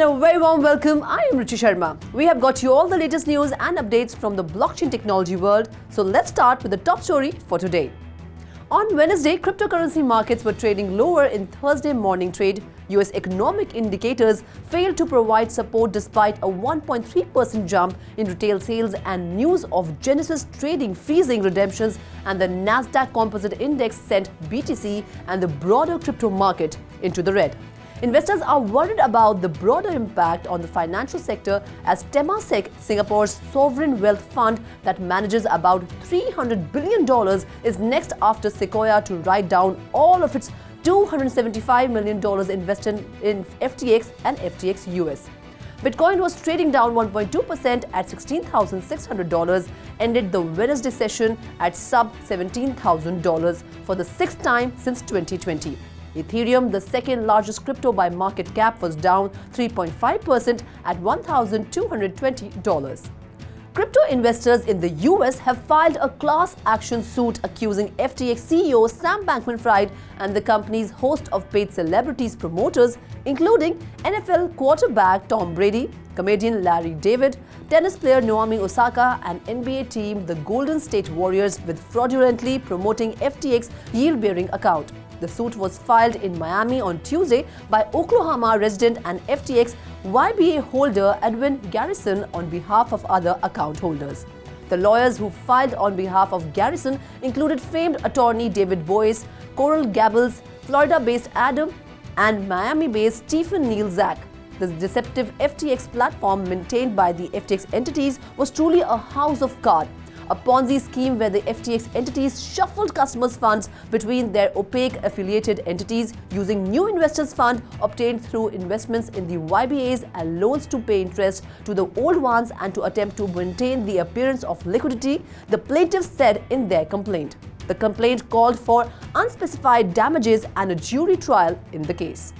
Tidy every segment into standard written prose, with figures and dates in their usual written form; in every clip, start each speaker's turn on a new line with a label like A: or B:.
A: and a very warm welcome. I am Ruchi Sharma. We have got you all the latest news and updates from the blockchain technology world. So let's start with the top story for today. On Wednesday, cryptocurrency markets were trading lower in Thursday morning trade. US economic indicators failed to provide support despite a 1.3% jump in retail sales and news of Genesis trading freezing redemptions, and the Nasdaq Composite Index sent BTC and the broader crypto market into the red. Investors are worried about the broader impact on the financial sector as Temasek, Singapore's sovereign wealth fund that manages about $300 billion, is next after Sequoia to write down all of its $275 million invested in FTX and FTX US. Bitcoin was trading down 1.2% at $16,600, ended the Wednesday session at sub $17,000 for the sixth time since 2020. Ethereum, the second largest crypto by market cap, was down 3.5% at $1,220. Crypto investors in the US have filed a class action suit accusing FTX CEO Sam Bankman-Fried and the company's host of paid celebrities promoters, including NFL quarterback Tom Brady, comedian Larry David, tennis player Naomi Osaka, and NBA team the Golden State Warriors, with fraudulently promoting FTX yield-bearing account. The suit was filed in Miami on Tuesday by Oklahoma resident and FTX YBA holder Edwin Garrison on behalf of other account holders. The lawyers who filed on behalf of Garrison included famed attorney David Boies, Coral Gables, Florida-based Adam, and Miami-based Stephen Neal Zach. The deceptive FTX platform maintained by the FTX entities was truly a house of cards, a Ponzi scheme where the FTX entities shuffled customers' funds between their opaque affiliated entities using new investors' funds obtained through investments in the YBAs and loans to pay interest to the old ones and to attempt to maintain the appearance of liquidity, the plaintiffs said in their complaint. The complaint called for unspecified damages and a jury trial in the case.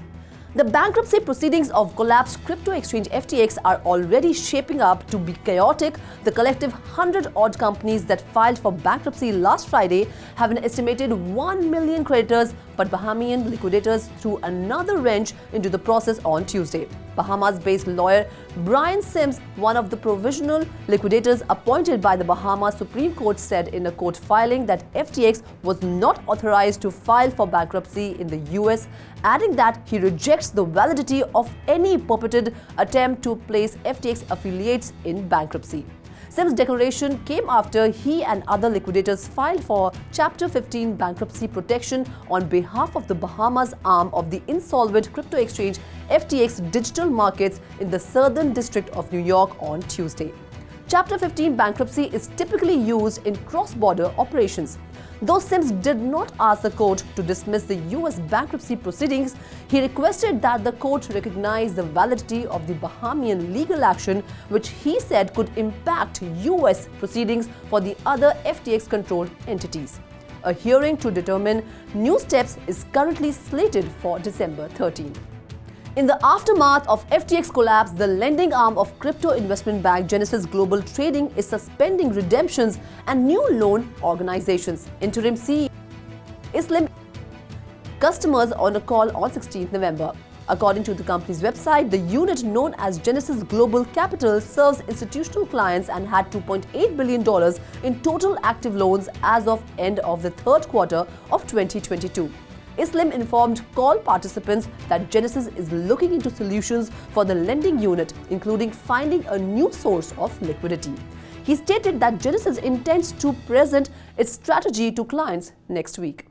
A: The bankruptcy proceedings of collapsed crypto exchange FTX are already shaping up to be chaotic. The collective 100-odd companies that filed for bankruptcy last Friday have an estimated 1 million creditors, but Bahamian liquidators threw another wrench into the process on Tuesday. Bahamas-based lawyer Brian Sims, one of the provisional liquidators appointed by the Bahamas Supreme Court, said in a court filing that FTX was not authorized to file for bankruptcy in the US, adding that he rejects the validity of any purported attempt to place FTX affiliates in bankruptcy. Sims' declaration came after he and other liquidators filed for Chapter 15 bankruptcy protection on behalf of the Bahamas arm of the insolvent crypto exchange FTX Digital Markets in the Southern District of New York on Tuesday. Chapter 15 bankruptcy is typically used in cross-border operations. Though Sims did not ask the court to dismiss the US bankruptcy proceedings, he requested that the court recognize the validity of the Bahamian legal action, which he said could impact US proceedings for the other FTX-controlled entities. A hearing to determine new steps is currently slated for December 13. In the aftermath of FTX collapse, the lending arm of crypto investment bank Genesis Global Trading is suspending redemptions and new loan organizations. Interim CEO Islam customers on a call on 16th November. According to the company's website, the unit known as Genesis Global Capital serves institutional clients and had $2.8 billion in total active loans as of end of the third quarter of 2022. Islam informed call participants that Genesis is looking into solutions for the lending unit, including finding a new source of liquidity. He stated that Genesis intends to present its strategy to clients next week.